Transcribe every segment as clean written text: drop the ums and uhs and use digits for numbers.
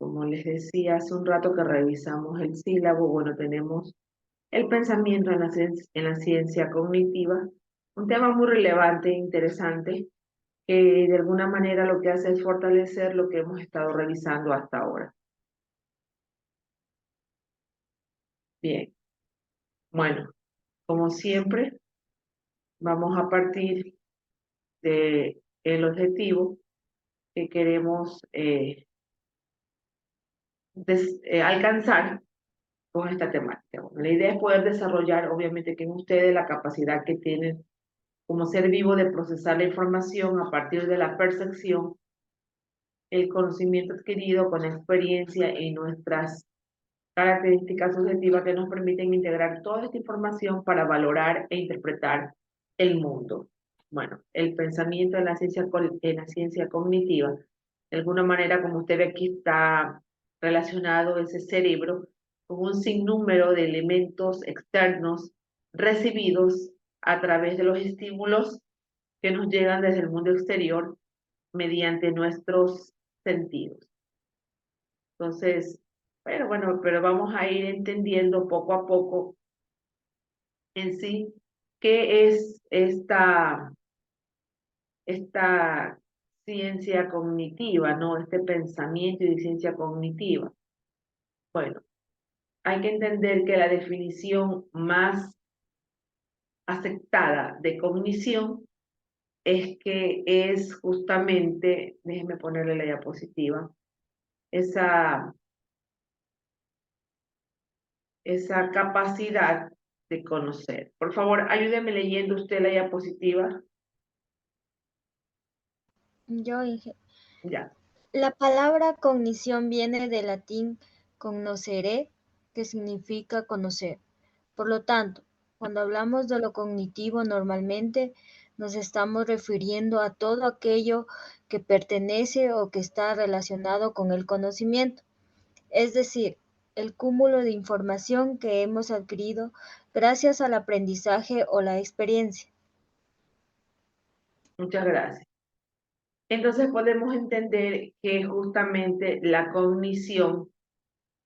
como les decía hace un rato que revisamos el sílabo, bueno, tenemos el pensamiento en la ciencia cognitiva, un tema muy relevante e interesante que de alguna manera lo que hace es fortalecer lo que hemos estado revisando hasta ahora. Bien, bueno, como siempre, vamos a partir del objetivo que queremos alcanzar con esta temática. Bueno, la idea es poder desarrollar, obviamente, que en ustedes la capacidad que tienen como ser vivo de procesar la información a partir de la percepción, el conocimiento adquirido con experiencia y nuestras características subjetivas que nos permiten integrar toda esta información para valorar e interpretar el mundo. Bueno, el pensamiento en la ciencia cognitiva, de alguna manera, como usted ve aquí, está relacionado ese cerebro con un sinnúmero de elementos externos recibidos a través de los estímulos que nos llegan desde el mundo exterior mediante nuestros sentidos. Entonces, pero vamos a ir entendiendo poco a poco en sí qué es esta ciencia cognitiva, ¿no? Este pensamiento y ciencia cognitiva. Bueno, hay que entender que la definición más aceptada de cognición es que es justamente, déjenme ponerle la diapositiva, esa capacidad de conocer. Por favor, ayúdeme leyendo usted la diapositiva. Yo, Ya. la palabra cognición viene del latín cognoscere, que significa conocer. Por lo tanto, cuando hablamos de lo cognitivo, normalmente nos estamos refiriendo a todo aquello que pertenece o que está relacionado con el conocimiento, es decir, el cúmulo de información que hemos adquirido gracias al aprendizaje o la experiencia. Muchas gracias. Entonces podemos entender que justamente la cognición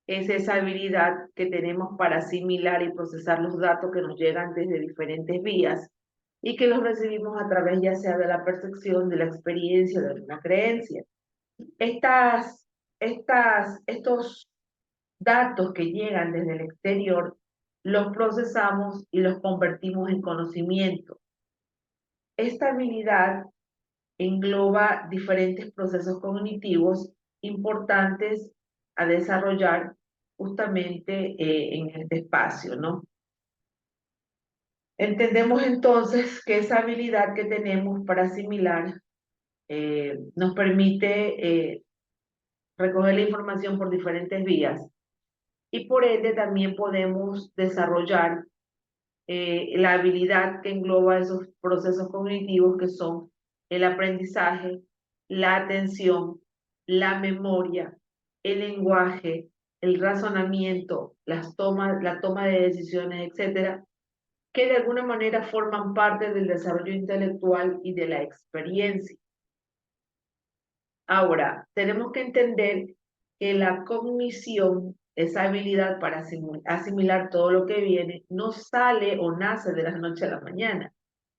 es esa habilidad que tenemos para asimilar y procesar los datos que nos llegan desde diferentes vías y que los recibimos a través ya sea de la percepción, de la experiencia, de una creencia. Estos datos que llegan desde el exterior los procesamos y los convertimos en conocimiento. Esta habilidad engloba diferentes procesos cognitivos importantes a desarrollar justamente en este espacio, ¿no? Entendemos entonces que esa habilidad que tenemos para asimilar nos permite recoger la información por diferentes vías y por ende también podemos desarrollar la habilidad que engloba esos procesos cognitivos que son el aprendizaje, la atención, la memoria, el lenguaje, el razonamiento, la toma de decisiones, etcétera, que de alguna manera forman parte del desarrollo intelectual y de la experiencia. Ahora, tenemos que entender que la cognición, esa habilidad para asimilar todo lo que viene, no sale o nace de la noche a la mañana.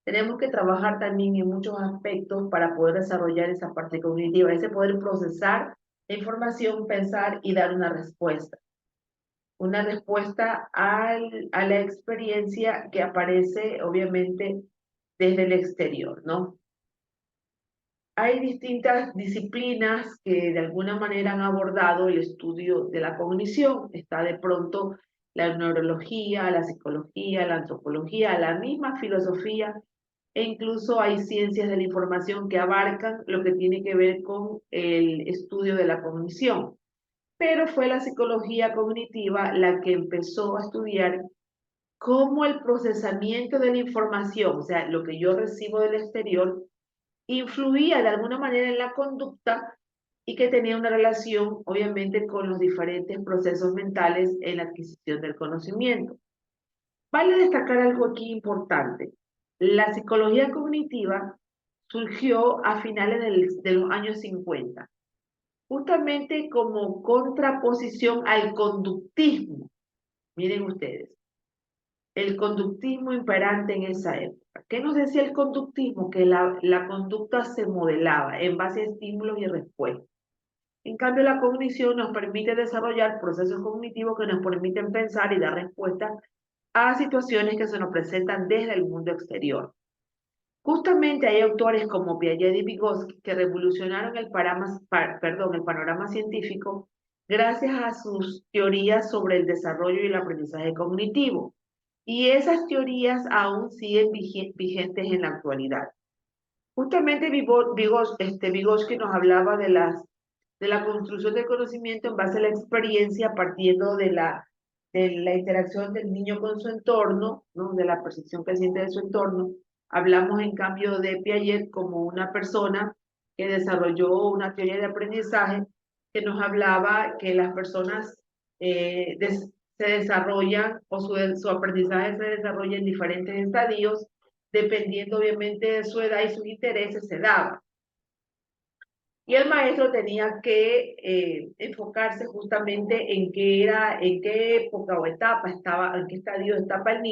Tenemos que trabajar también en muchos aspectos para poder desarrollar esa parte cognitiva, ese poder procesar la información, pensar y dar una respuesta. Una respuesta a la experiencia que aparece, obviamente, desde el exterior, ¿no? Hay distintas disciplinas que de alguna manera han abordado el estudio de la cognición. Está de pronto la neurología, la psicología, la antropología, la misma filosofía, e incluso hay ciencias de la información que abarcan lo que tiene que ver con el estudio de la cognición. Pero fue la psicología cognitiva la que empezó a estudiar cómo el procesamiento de la información, o sea, lo que yo recibo del exterior, influía de alguna manera en la conducta y que tenía una relación, obviamente, con los diferentes procesos mentales en la adquisición del conocimiento. Vale destacar algo aquí importante. La psicología cognitiva surgió a finales de los años 50, justamente como contraposición al conductismo. Miren ustedes, el conductismo imperante en esa época. ¿Qué nos decía el conductismo? Que la conducta se modelaba en base a estímulos y respuestas. En cambio, la cognición nos permite desarrollar procesos cognitivos que nos permiten pensar y dar respuestas a situaciones que se nos presentan desde el mundo exterior. Justamente hay autores como Piaget y Vygotsky que revolucionaron el panorama científico gracias a sus teorías sobre el desarrollo y el aprendizaje cognitivo. Y esas teorías aún siguen vigentes en la actualidad. Justamente Vygotsky nos hablaba de la construcción del conocimiento en base a la experiencia, partiendo de la interacción del niño con su entorno, ¿no? De la percepción que siente de su entorno. Hablamos en cambio de Piaget como una persona que desarrolló una teoría de aprendizaje que nos hablaba que las personas se desarrollan o su aprendizaje se desarrolla en diferentes estadios, dependiendo obviamente de su edad y sus intereses se daba. Y el maestro tenía que enfocarse justamente en qué época o etapa estaba, en qué estadio estaba el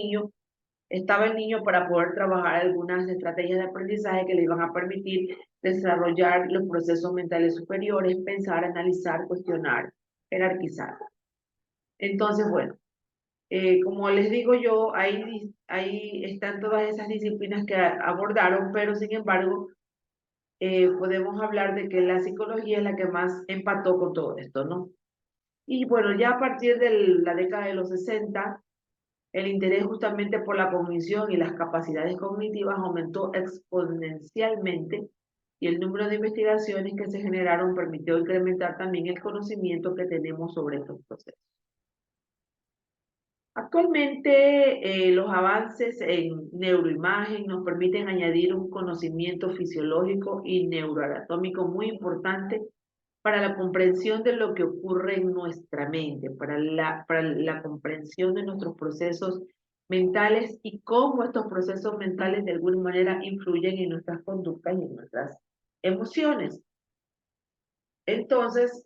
niño para poder trabajar algunas estrategias de aprendizaje que le iban a permitir desarrollar los procesos mentales superiores, pensar, analizar, cuestionar, jerarquizar. Entonces, bueno, como les digo yo, ahí están todas esas disciplinas que abordaron, pero sin embargo, podemos hablar de que la psicología es la que más empató con todo esto, ¿no? Y bueno, ya a partir de la década de los 60, el interés justamente por la cognición y las capacidades cognitivas aumentó exponencialmente y el número de investigaciones que se generaron permitió incrementar también el conocimiento que tenemos sobre estos procesos. Actualmente, los avances en neuroimagen nos permiten añadir un conocimiento fisiológico y neuroanatómico muy importante para la comprensión de lo que ocurre en nuestra mente, para la comprensión de nuestros procesos mentales y cómo estos procesos mentales de alguna manera influyen en nuestras conductas y en nuestras emociones. Entonces,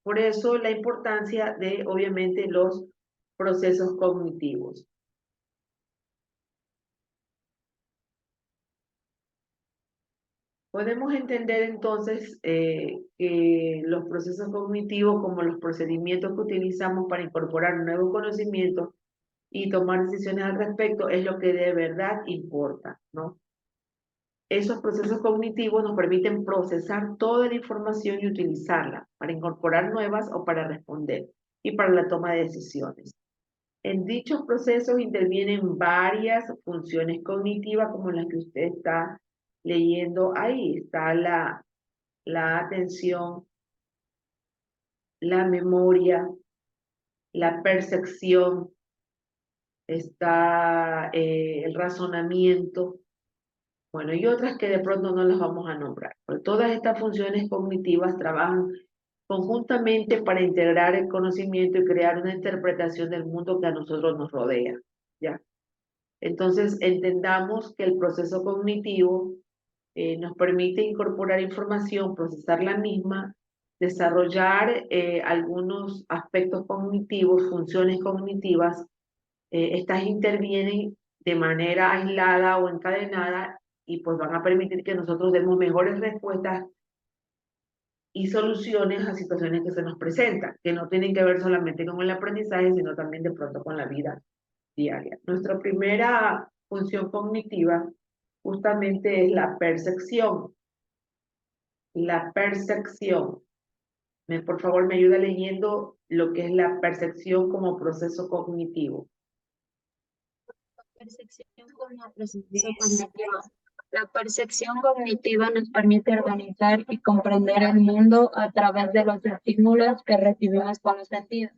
por eso la importancia de, obviamente, los procesos cognitivos. Podemos entender entonces que los procesos cognitivos, como los procedimientos que utilizamos para incorporar nuevos conocimientos y tomar decisiones al respecto, es lo que de verdad importa, ¿no? Esos procesos cognitivos nos permiten procesar toda la información y utilizarla para incorporar nuevas o para responder y para la toma de decisiones. En dichos procesos intervienen varias funciones cognitivas como las que usted está leyendo ahí. Está la atención, la memoria, la percepción, está el razonamiento, bueno, y otras que de pronto no las vamos a nombrar. Pero todas estas funciones cognitivas trabajan conjuntamente para integrar el conocimiento y crear una interpretación del mundo que a nosotros nos rodea, ¿ya? Entonces, entendamos que el proceso cognitivo nos permite incorporar información, procesar la misma, desarrollar algunos aspectos cognitivos, funciones cognitivas. Estas intervienen de manera aislada o encadenada y pues van a permitir que nosotros demos mejores respuestas y soluciones a situaciones que se nos presentan, que no tienen que ver solamente con el aprendizaje, sino también de pronto con la vida diaria. Nuestra primera función cognitiva justamente es la percepción. La percepción. Por favor, me ayuda leyendo lo que es la percepción como proceso cognitivo. Percepción como proceso cognitivo. La percepción cognitiva nos permite organizar y comprender el mundo a través de los estímulos que recibimos con los sentidos.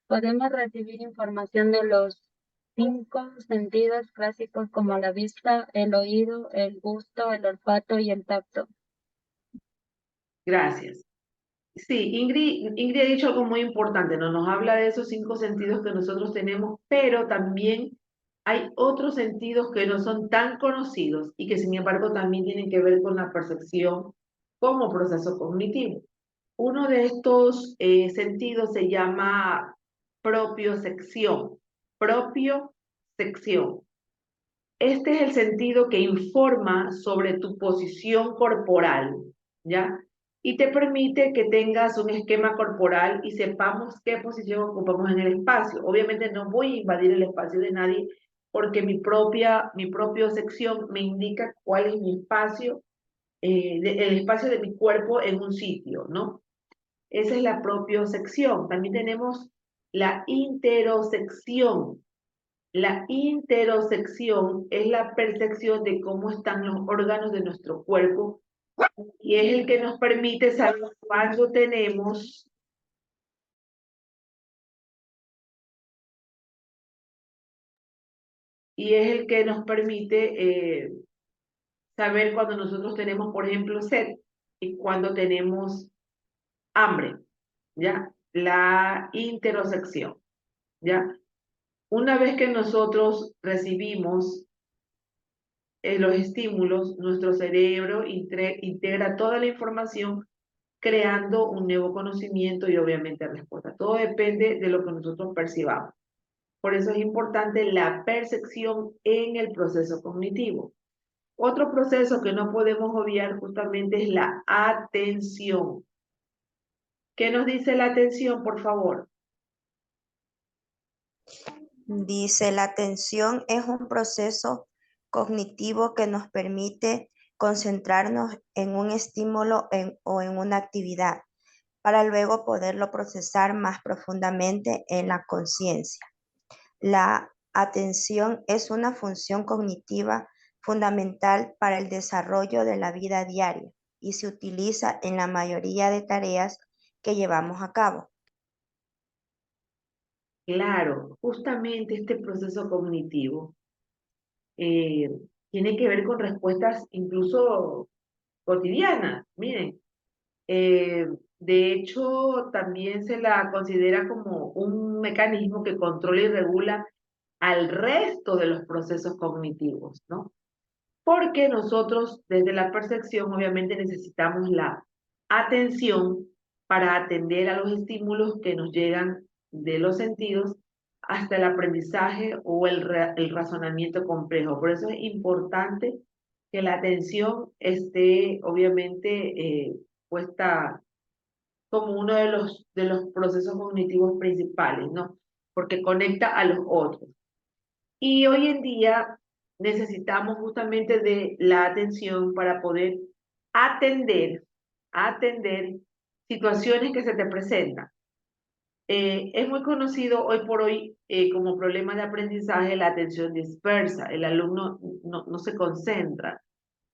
Podemos recibir información de los 5 sentidos clásicos como la vista, el oído, el gusto, el olfato y el tacto. Gracias. Sí, Ingrid ha dicho algo muy importante, ¿no? Nos habla de esos 5 sentidos que nosotros tenemos, pero también hay otros sentidos que no son tan conocidos y que sin embargo también tienen que ver con la percepción como proceso cognitivo. Uno de estos sentidos se llama propiocepción. Propiocepción. Este es el sentido que informa sobre tu posición corporal, ¿ya? Y te permite que tengas un esquema corporal y sepamos qué posición ocupamos en el espacio. Obviamente no voy a invadir el espacio de nadie porque mi propia sección me indica cuál es mi espacio, el espacio de mi cuerpo en un sitio, ¿no? Esa es la propiocepción. También tenemos la interosección. La interosección es la percepción de cómo están los órganos de nuestro cuerpo y es el que nos permite saber cuándo tenemos y es el que nos permite saber cuando nosotros tenemos, por ejemplo, sed y cuando tenemos hambre, ¿ya? La interosección, ¿ya? Una vez que nosotros recibimos los estímulos, nuestro cerebro integra toda la información creando un nuevo conocimiento y obviamente respuesta. Todo depende de lo que nosotros percibamos. Por eso es importante la percepción en el proceso cognitivo. Otro proceso que no podemos obviar justamente es la atención. ¿Qué nos dice la atención, por favor? Dice, la atención es un proceso cognitivo que nos permite concentrarnos en un estímulo o en una actividad para luego poderlo procesar más profundamente en la conciencia. La atención es una función cognitiva fundamental para el desarrollo de la vida diaria y se utiliza en la mayoría de tareas que llevamos a cabo. Claro, justamente este proceso cognitivo eh, tiene que ver con respuestas incluso cotidianas. Miren, eh, de hecho, también se la considera como un mecanismo que controla y regula al resto de los procesos cognitivos, ¿no? Porque nosotros desde la percepción obviamente necesitamos la atención para atender a los estímulos que nos llegan de los sentidos hasta el aprendizaje o el razonamiento complejo. Por eso es importante que la atención esté obviamente puesta como uno de los procesos cognitivos principales, ¿no? Porque conecta a los otros. Y hoy en día necesitamos justamente de la atención para poder atender situaciones que se te presentan. Es muy conocido hoy por hoy como problema de aprendizaje la atención dispersa. El alumno no se concentra.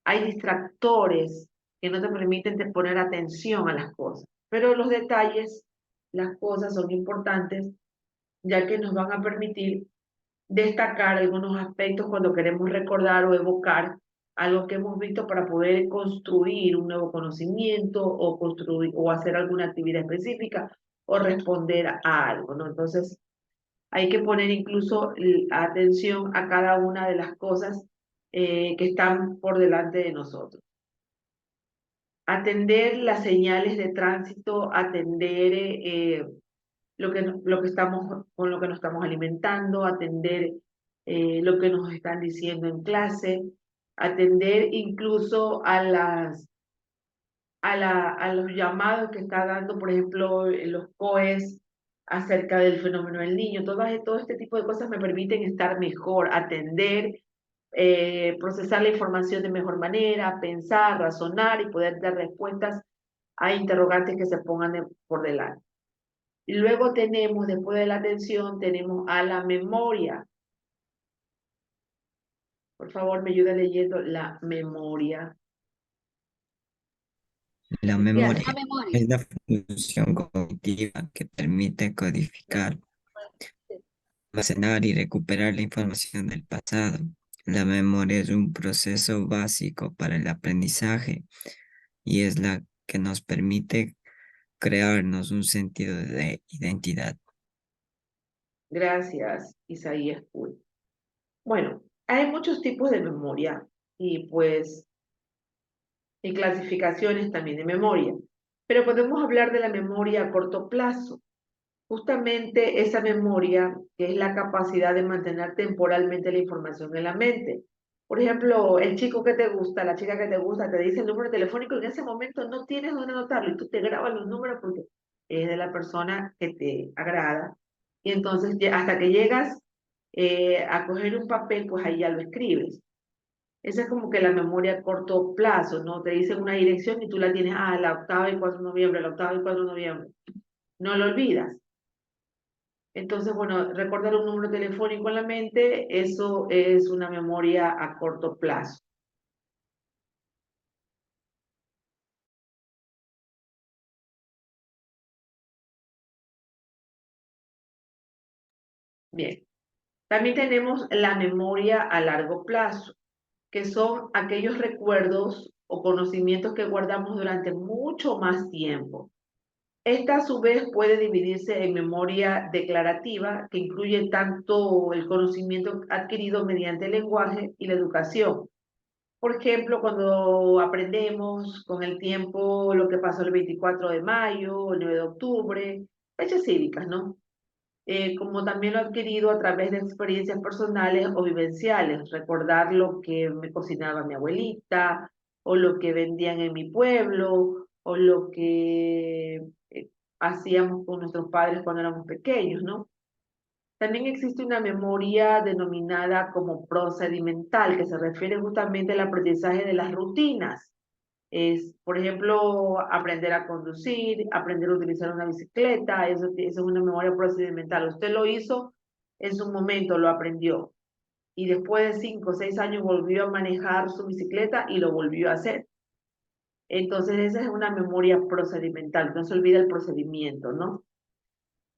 Hay distractores que no te permiten poner atención a las cosas. Pero los detalles, las cosas son importantes, ya que nos van a permitir destacar algunos aspectos cuando queremos recordar o evocar algo que hemos visto para poder construir un nuevo conocimiento o construir o hacer alguna actividad específica o responder a algo, ¿no? Entonces, hay que poner incluso atención a cada una de las cosas que están por delante de nosotros. Atender las señales de tránsito, atender lo que estamos, con lo que nos estamos alimentando, atender lo que nos están diciendo en clase, atender incluso a los llamados que está dando, por ejemplo, los COES acerca del fenómeno del niño. Todo este tipo de cosas me permiten estar mejor, atender, procesar la información de mejor manera, pensar, razonar y poder dar respuestas a interrogantes que se pongan por delante. Y luego tenemos, después de la atención, tenemos a la memoria. Por favor, me ayuda leyendo la memoria. La Yes. memoria es la función cognitiva que permite codificar, almacenar y recuperar la información del pasado. La memoria es un proceso básico para el aprendizaje y es la que nos permite crearnos un sentido de identidad. Gracias, Isaías Puy. Bueno, hay muchos tipos de memoria y pues y clasificaciones también de memoria. Pero podemos hablar de la memoria a corto plazo. Justamente esa memoria, que es la capacidad de mantener temporalmente la información en la mente. Por ejemplo, el chico que te gusta, la chica que te gusta, te dice el número telefónico y en ese momento no tienes dónde anotarlo y tú te grabas los números porque es de la persona que te agrada. Y entonces hasta que llegas a coger un papel, pues ahí ya lo escribes. Esa es como que la memoria a corto plazo, ¿no? Te dicen una dirección y tú la tienes, la octava y 4 de noviembre, la octava y 4 de noviembre. No lo olvidas. Entonces, bueno, recordar un número telefónico en la mente, eso es una memoria a corto plazo. Bien, también tenemos la memoria a largo plazo, que son aquellos recuerdos o conocimientos que guardamos durante mucho más tiempo. Esta a su vez puede dividirse en memoria declarativa, que incluye tanto el conocimiento adquirido mediante el lenguaje y la educación. Por ejemplo, cuando aprendemos con el tiempo lo que pasó el 24 de mayo, el 9 de octubre, fechas cívicas, ¿no? Como también lo he adquirido a través de experiencias personales o vivenciales, recordar lo que me cocinaba mi abuelita, o lo que vendían en mi pueblo, o lo que hacíamos con nuestros padres cuando éramos pequeños, ¿no? También existe una memoria denominada como procedimental, que se refiere justamente al aprendizaje de las rutinas. Es, por ejemplo, aprender a conducir, aprender a utilizar una bicicleta, eso es una memoria procedimental. Usted lo hizo en su momento, lo aprendió. Y después de 5 o 6 años volvió a manejar su bicicleta y lo volvió a hacer. Entonces esa es una memoria procedimental, no se olvida el procedimiento, ¿no?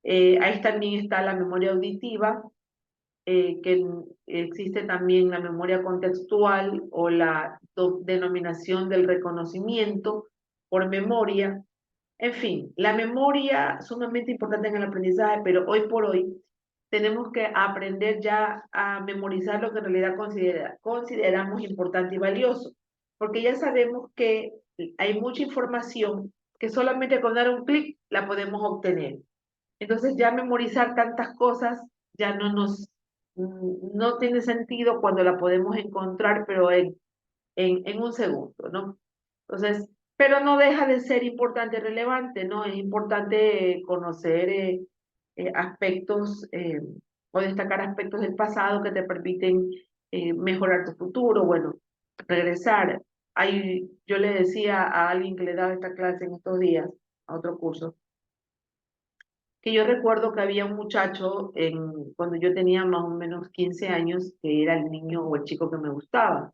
Ahí también está la memoria auditiva, que existe también la memoria contextual o la denominación del reconocimiento por memoria. En fin, la memoria sumamente importante en el aprendizaje, pero hoy por hoy tenemos que aprender ya a memorizar lo que en realidad consideramos importante y valioso, porque ya sabemos que hay mucha información que solamente con dar un clic la podemos obtener. Entonces ya memorizar tantas cosas ya no tiene sentido cuando la podemos encontrar, pero en un segundo, ¿no? Entonces, pero no deja de ser importante y relevante, ¿no? Es importante conocer aspectos o destacar aspectos del pasado que te permiten mejorar tu futuro, bueno, regresar. Yo le decía a alguien que le daba esta clase en estos días, a otro curso, que yo recuerdo que había un muchacho cuando yo tenía más o menos 15 años, que era el niño o el chico que me gustaba.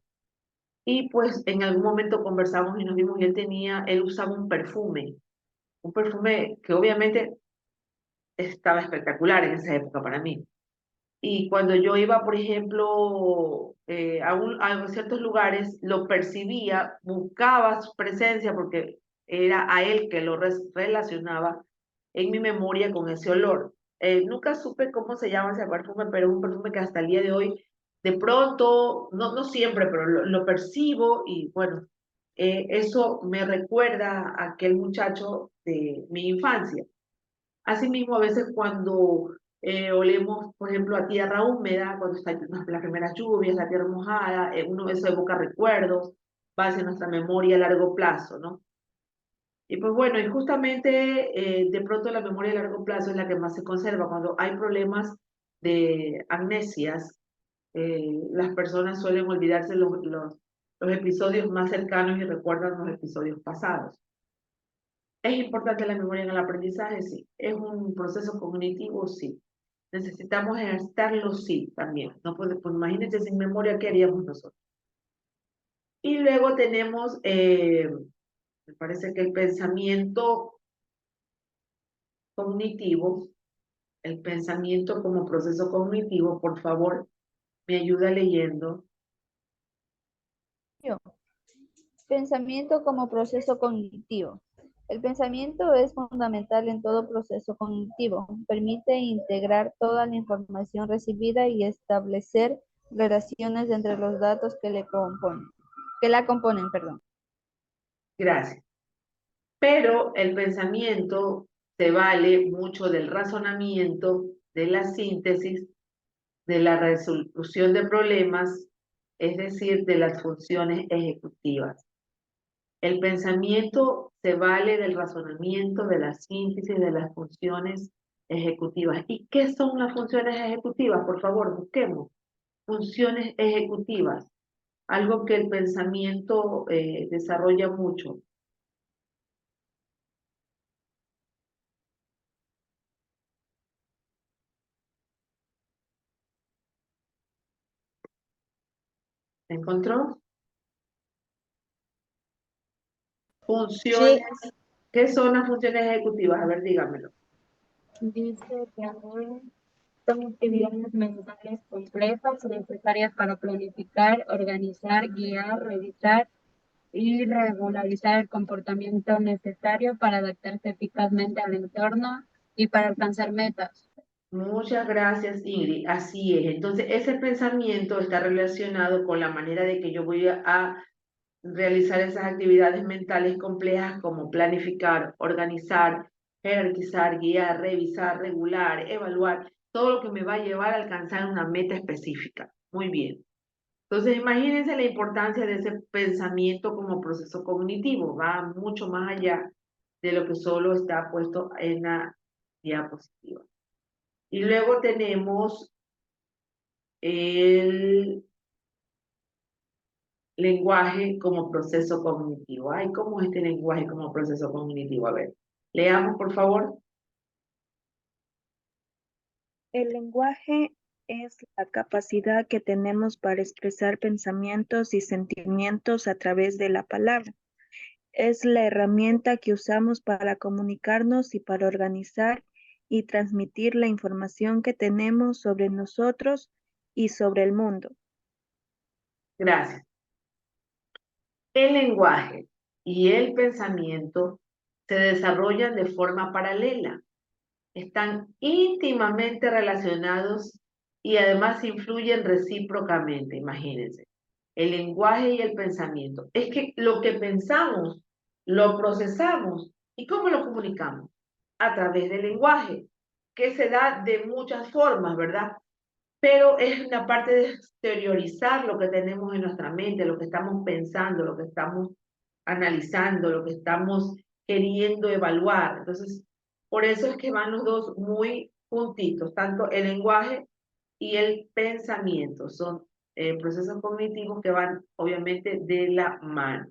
Y pues en algún momento conversamos y nos vimos y él usaba un perfume que obviamente estaba espectacular en esa época para mí. Y cuando yo iba, por ejemplo, a ciertos lugares, lo percibía, buscaba su presencia porque era a él que lo relacionaba en mi memoria con ese olor. Nunca supe cómo se llama ese perfume, pero es un perfume que hasta el día de hoy, de pronto, no siempre, pero lo percibo y bueno, eso me recuerda a aquel muchacho de mi infancia. Asimismo, a veces cuando olemos, por ejemplo, a tierra húmeda, cuando están las primeras lluvias, la tierra mojada, eso evoca recuerdos, va hacia nuestra memoria a largo plazo, ¿no? Y pues bueno, y justamente de pronto la memoria a largo plazo es la que más se conserva. Cuando hay problemas de amnesias, las personas suelen olvidarse los episodios más cercanos y recuerdan los episodios pasados. ¿Es importante la memoria en el aprendizaje? Sí. ¿Es un proceso cognitivo? Sí. ¿Necesitamos ejercitarlo? Sí, también. No pues imagínense sin memoria, ¿qué haríamos nosotros? Y luego tenemos, me parece que el pensamiento cognitivo, el pensamiento como proceso cognitivo, por favor, me ayuda leyendo. Pensamiento como proceso cognitivo. El pensamiento es fundamental en todo proceso cognitivo. Permite integrar toda la información recibida y establecer relaciones entre los datos que la componen, perdón. Gracias. Pero el pensamiento se vale mucho del razonamiento, de la síntesis, de la resolución de problemas, es decir, de las funciones ejecutivas. El pensamiento se vale del razonamiento, de la síntesis, de las funciones ejecutivas. ¿Y qué son las funciones ejecutivas? Por favor, busquemos. Funciones ejecutivas, algo que el pensamiento desarrolla mucho. ¿Encontró? Funciones. Sí, ¿Qué son las funciones ejecutivas? A ver, dígamelo. dice que son actividades mentales complejas y necesarias para planificar, organizar, guiar, revisar y regularizar el comportamiento necesario para adaptarse eficazmente al entorno y para alcanzar metas. Muchas gracias, Ingrid. Así es. Entonces, ese pensamiento está relacionado con la manera de que yo voy a realizar esas actividades mentales complejas como planificar, organizar, jerarquizar, guiar, revisar, regular, evaluar, todo lo que me va a llevar a alcanzar una meta específica. Muy bien. Entonces, imagínense la importancia de ese pensamiento como proceso cognitivo. Va mucho más allá de lo que solo está puesto en la diapositiva. Y luego tenemos el lenguaje como proceso cognitivo. Ay, ¿cómo es este lenguaje como proceso cognitivo? A ver, leamos, por favor. El lenguaje es la capacidad que tenemos para expresar pensamientos y sentimientos a través de la palabra. Es la herramienta que usamos para comunicarnos y para organizar y transmitir la información que tenemos sobre nosotros y sobre el mundo. Gracias. El lenguaje y el pensamiento se desarrollan de forma paralela. Están íntimamente relacionados y además influyen recíprocamente, imagínense. El lenguaje y el pensamiento. Es que lo que pensamos, lo procesamos. ¿Y cómo lo comunicamos? A través del lenguaje, que se da de muchas formas, ¿verdad? Pero es una parte de exteriorizar lo que tenemos en nuestra mente, lo que estamos pensando, lo que estamos analizando, lo que estamos queriendo evaluar. Entonces, por eso es que van los dos muy juntitos, tanto el lenguaje y el pensamiento. Son procesos cognitivos que van obviamente de la mano.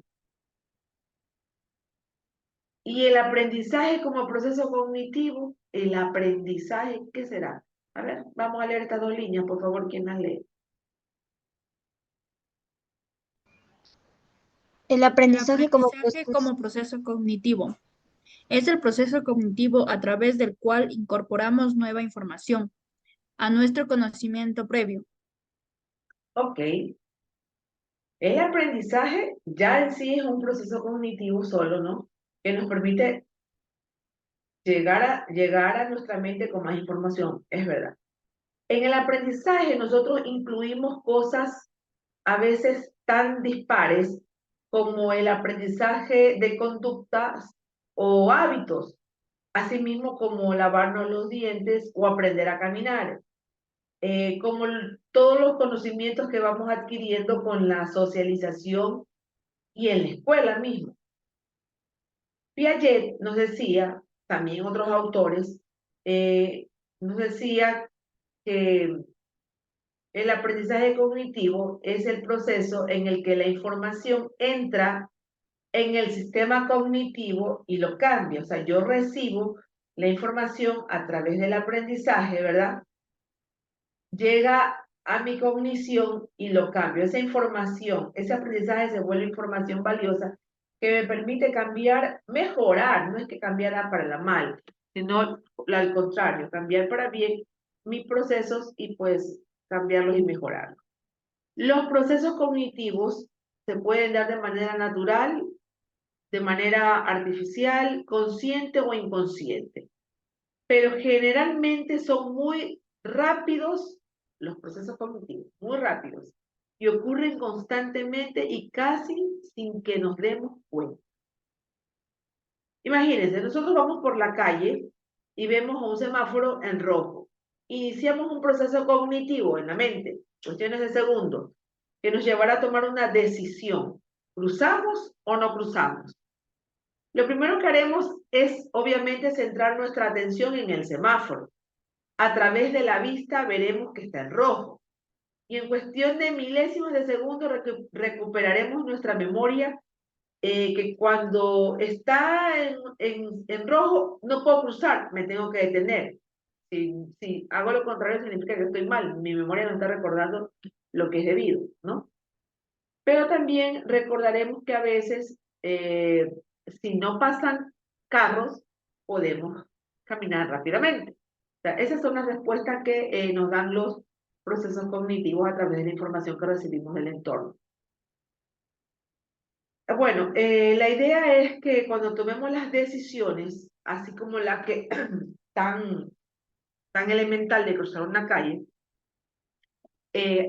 Y el aprendizaje como proceso cognitivo, el aprendizaje, ¿qué será? A ver, vamos a leer estas dos líneas, por favor, ¿quién las lee? el El aprendizaje como aprendizaje como proceso cognitivo es el proceso cognitivo a través del cual incorporamos nueva información a nuestro conocimiento previo. Ok. El aprendizaje ya en sí es un proceso cognitivo solo, ¿no? Que nos permite llegar a nuestra mente con más información, es verdad. En el aprendizaje nosotros incluimos cosas a veces tan dispares como el aprendizaje de conductas o hábitos, asimismo como lavarnos los dientes o aprender a caminar, como todos los conocimientos que vamos adquiriendo con la socialización y en la escuela misma. Piaget nos decía, también otros autores, nos decía que el aprendizaje cognitivo es el proceso en el que la información entra en el sistema cognitivo y lo cambia. O sea, yo recibo la información a través del aprendizaje, ¿verdad? Llega a mi cognición y lo cambio. Esa información, ese aprendizaje se vuelve información valiosa que me permite cambiar, mejorar, no es que cambiara para la mal, sino al contrario, cambiar para bien mis procesos y pues cambiarlos y mejorarlos. Los procesos cognitivos se pueden dar de manera natural, de manera artificial, consciente o inconsciente, pero generalmente son muy rápidos los procesos cognitivos, muy rápidos, y ocurren constantemente y casi sin que nos demos cuenta. Imagínense, nosotros vamos por la calle y vemos un semáforo en rojo. Iniciamos un proceso cognitivo en la mente, cuestiones de segundos, que nos llevará a tomar una decisión. ¿Cruzamos o no cruzamos? Lo primero que haremos es, obviamente, centrar nuestra atención en el semáforo. A través de la vista veremos que está en rojo. Y en cuestión de milésimos de segundo recuperaremos nuestra memoria, que cuando está en rojo no puedo cruzar, me tengo que detener. Si hago lo contrario significa que estoy mal, mi memoria no está recordando lo que es debido, ¿no? Pero también recordaremos que a veces, si no pasan carros, podemos caminar rápidamente. O sea, esas son las respuestas que nos dan los procesos cognitivos a través de la información que recibimos del entorno. Bueno, la idea es que cuando tomemos las decisiones, así como la que tan elemental de cruzar una calle,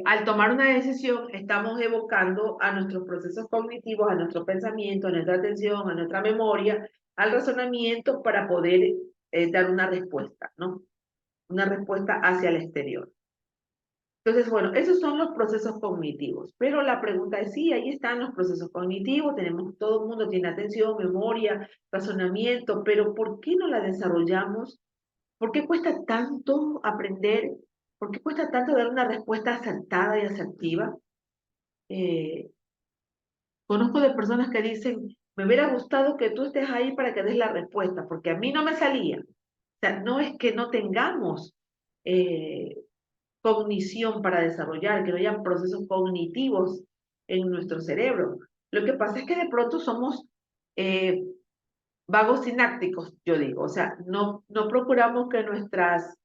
al tomar una decisión estamos evocando a nuestros procesos cognitivos, a nuestro pensamiento, a nuestra atención, a nuestra memoria, al razonamiento para poder dar una respuesta, ¿no? Una respuesta hacia el exterior. Entonces, bueno, esos son los procesos cognitivos, pero la pregunta es, sí, ahí están los procesos cognitivos, todo el mundo tiene atención, memoria, razonamiento, pero ¿por qué no la desarrollamos? ¿Por qué cuesta tanto aprender? ¿Por qué cuesta tanto dar una respuesta acertada y asertiva? Conozco de personas que dicen, me hubiera gustado que tú estés ahí para que des la respuesta, porque a mí no me salía. O sea, no es que no tengamos cognición para desarrollar, que no haya procesos cognitivos en nuestro cerebro. Lo que pasa es que de pronto somos vagos sinápticos, yo digo. O sea, no procuramos que nuestras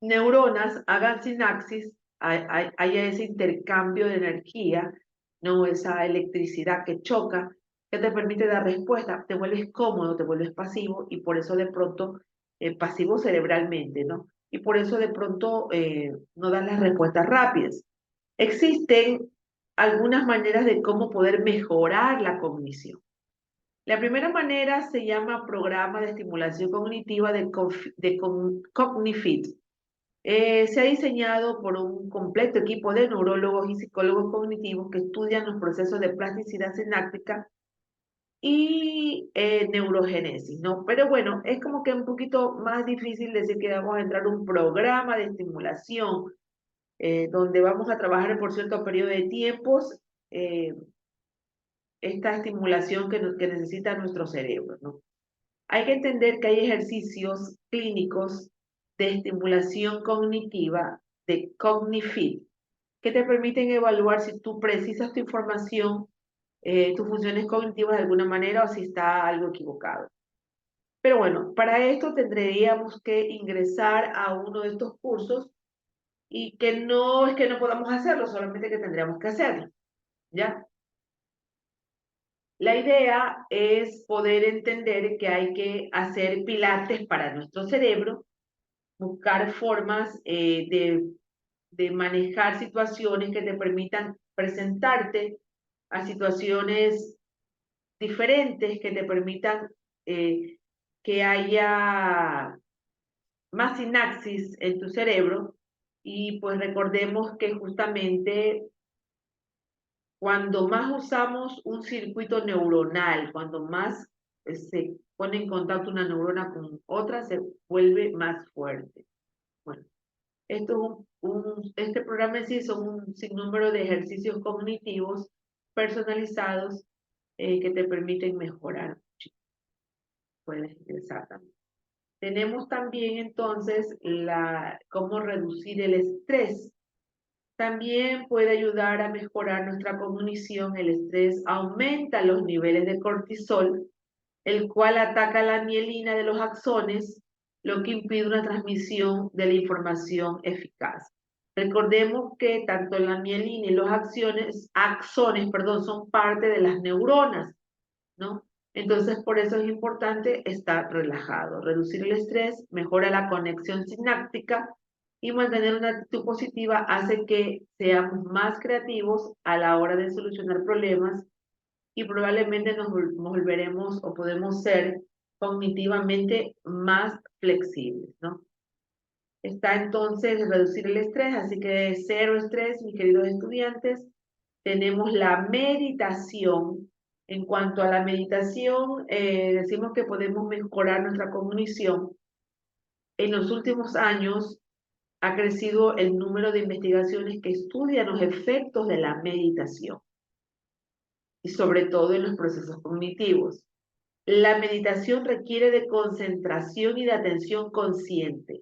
neuronas hagan sinapsis, haya ese intercambio de energía, no esa electricidad que choca, que te permite dar respuesta, te vuelves cómodo, te vuelves pasivo y por eso de pronto pasivo cerebralmente, ¿no? Y por eso de pronto no dan las respuestas rápidas. Existen algunas maneras de cómo poder mejorar la cognición. La primera manera se llama programa de estimulación cognitiva de Cognifit. Se ha diseñado por un completo equipo de neurólogos y psicólogos cognitivos que estudian los procesos de plasticidad sináptica y neurogénesis, ¿no? Pero bueno, es como que un poquito más difícil decir que vamos a entrar a un programa de estimulación donde vamos a trabajar por cierto periodo de tiempos esta estimulación que necesita nuestro cerebro, ¿no? Hay que entender que hay ejercicios clínicos de estimulación cognitiva, de Cognifit, que te permiten evaluar si tú precisas tu información, tus funciones cognitivas de alguna manera o si está algo equivocado. Pero bueno, para esto tendríamos que ingresar a uno de estos cursos y que no es que no podamos hacerlo, solamente que tendríamos que hacerlo, ¿ya? La idea es poder entender que hay que hacer pilates para nuestro cerebro, buscar formas de manejar situaciones que te permitan presentarte a situaciones diferentes, que te permitan que haya más sinapsis en tu cerebro. Y pues recordemos que justamente cuando más usamos un circuito neuronal, cuando más se pone en contacto una neurona con otra, se vuelve más fuerte. Bueno, este programa en sí son un sinnúmero de ejercicios cognitivos personalizados que te permiten mejorar. Puedes ingresar también. Tenemos también entonces cómo reducir el estrés. También puede ayudar a mejorar nuestra cognición. El estrés aumenta los niveles de cortisol, el cual ataca la mielina de los axones, lo que impide una transmisión de la información eficaz. Recordemos que tanto la mielina y los axones, son parte de las neuronas, ¿no? Entonces, por eso es importante estar relajado. Reducir el estrés mejora la conexión sináptica y mantener una actitud positiva hace que seamos más creativos a la hora de solucionar problemas y probablemente nos volveremos o podemos ser cognitivamente más flexibles, ¿no? Está entonces reducir el estrés, así que cero estrés, mis queridos estudiantes. Tenemos la meditación. En cuanto a la meditación, decimos que podemos mejorar nuestra cognición. En los últimos años ha crecido el número de investigaciones que estudian los efectos de la meditación y sobre todo en los procesos cognitivos. La meditación requiere de concentración y de atención consciente,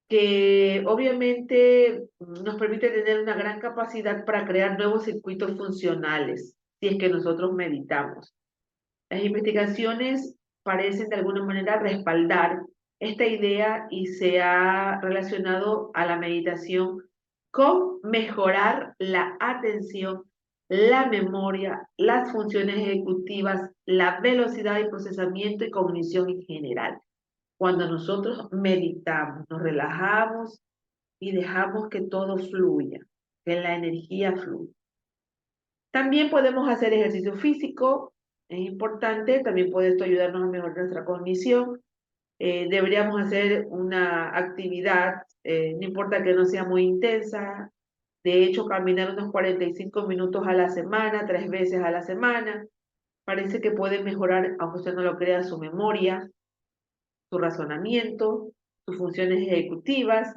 que obviamente nos permite tener una gran capacidad para crear nuevos circuitos funcionales, si es que nosotros meditamos. Las investigaciones parecen de alguna manera respaldar esta idea y se ha relacionado a la meditación con mejorar la atención, la memoria, las funciones ejecutivas, la velocidad de procesamiento y cognición en general. Cuando nosotros meditamos, nos relajamos y dejamos que todo fluya, que la energía fluya. También podemos hacer ejercicio físico, es importante, también puede esto ayudarnos a mejorar nuestra cognición. Deberíamos hacer una actividad, no importa que no sea muy intensa, de hecho caminar unos 45 minutos a la semana, 3 veces a la semana, parece que puede mejorar, aunque usted no lo crea, su memoria, su razonamiento, sus funciones ejecutivas,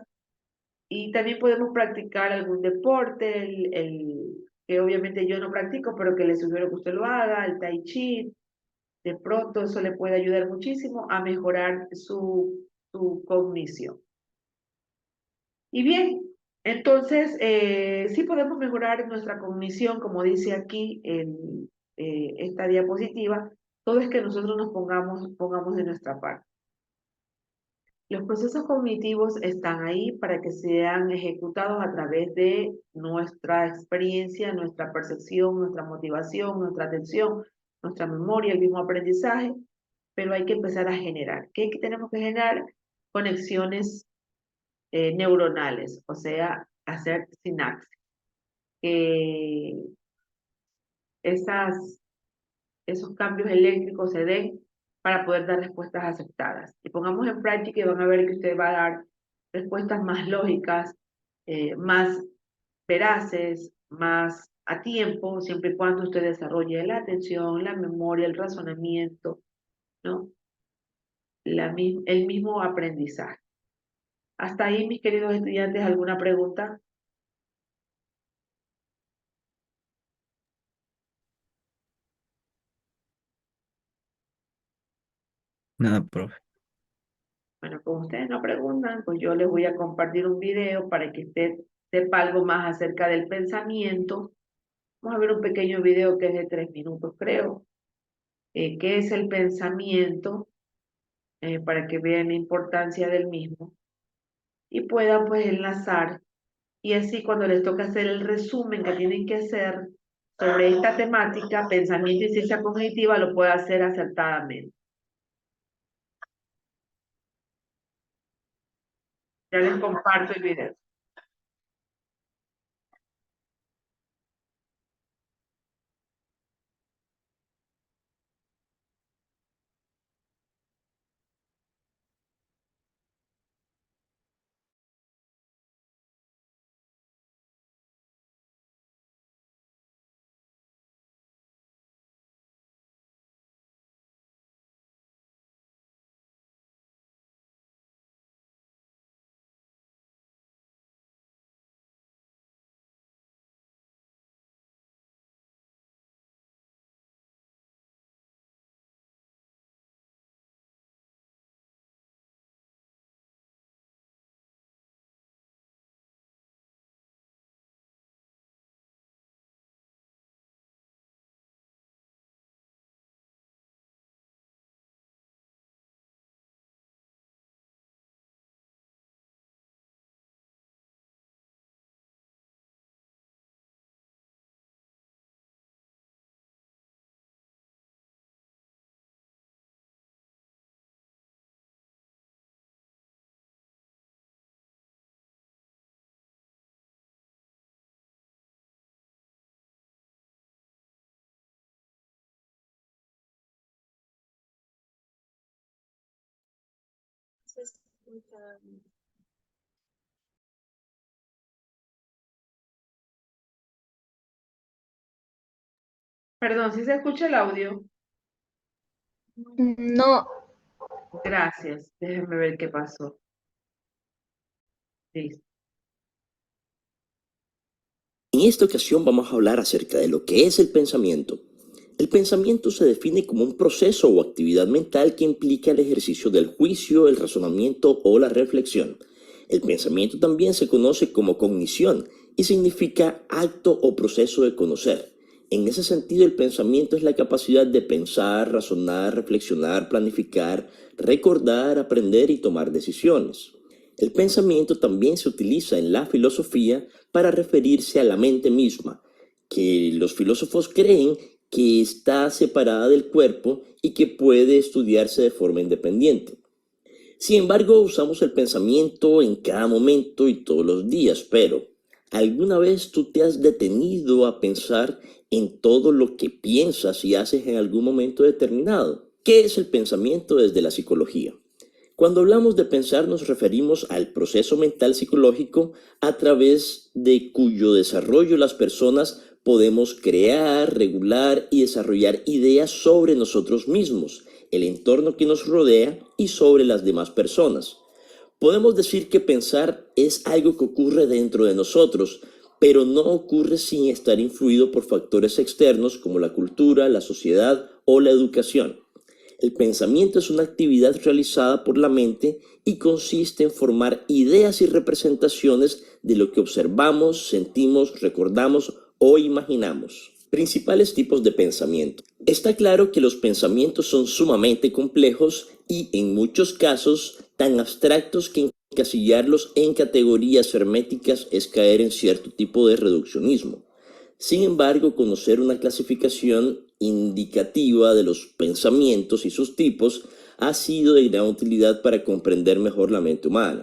y también podemos practicar algún deporte, que obviamente yo no practico, pero que le sugiero que usted lo haga, el tai chi. De pronto eso le puede ayudar muchísimo a mejorar su cognición. Y bien, entonces sí podemos mejorar nuestra cognición, como dice aquí en esta diapositiva, todo es que nosotros nos pongamos de nuestra parte. Los procesos cognitivos están ahí para que sean ejecutados a través de nuestra experiencia, nuestra percepción, nuestra motivación, nuestra atención, nuestra memoria, el mismo aprendizaje, pero hay que empezar a generar. ¿Qué tenemos que generar? Conexiones neuronales, o sea, hacer sinapsis. Esos cambios eléctricos se den para poder dar respuestas aceptadas. Y pongamos en práctica y van a ver que usted va a dar respuestas más lógicas, más veraces, más a tiempo, siempre y cuando usted desarrolle la atención, la memoria, el razonamiento, ¿no? El mismo aprendizaje. Hasta ahí, mis queridos estudiantes, ¿alguna pregunta? Nada, profe. Bueno, como ustedes no preguntan, pues yo les voy a compartir un video para que usted sepa algo más acerca del pensamiento. Vamos a ver un pequeño video que es de 3 minutos, creo. ¿Qué es el pensamiento? Para que vean la importancia del mismo y puedan pues enlazar. Y así cuando les toca hacer el resumen que tienen que hacer sobre esta temática, pensamiento y ciencia cognitiva, lo pueda hacer acertadamente. Ya les comparto el video. Perdón, ¿si se escucha el audio? No, Gracias. Déjenme ver qué pasó. Listo. En esta ocasión vamos a hablar acerca de lo que es el pensamiento. El pensamiento se define como un proceso o actividad mental que implica el ejercicio del juicio, el razonamiento o la reflexión. El pensamiento también se conoce como cognición y significa acto o proceso de conocer. En ese sentido, el pensamiento es la capacidad de pensar, razonar, reflexionar, planificar, recordar, aprender y tomar decisiones. El pensamiento también se utiliza en la filosofía para referirse a la mente misma, que los filósofos creen que está separada del cuerpo y que puede estudiarse de forma independiente. Sin embargo, usamos el pensamiento en cada momento y todos los días, pero ¿alguna vez tú te has detenido a pensar en todo lo que piensas y haces en algún momento determinado? ¿Qué es el pensamiento desde la psicología? Cuando hablamos de pensar nos referimos al proceso mental psicológico a través de cuyo desarrollo las personas podemos crear, regular y desarrollar ideas sobre nosotros mismos, el entorno que nos rodea y sobre las demás personas. Podemos decir que pensar es algo que ocurre dentro de nosotros, pero no ocurre sin estar influido por factores externos como la cultura, la sociedad o la educación. El pensamiento es una actividad realizada por la mente y consiste en formar ideas y representaciones de lo que observamos, sentimos, recordamos o imaginamos. Principales tipos de pensamiento. Está claro que los pensamientos son sumamente complejos y en muchos casos tan abstractos que encasillarlos en categorías herméticas es caer en cierto tipo de reduccionismo. Sin embargo, conocer una clasificación indicativa de los pensamientos y sus tipos ha sido de gran utilidad para comprender mejor la mente humana.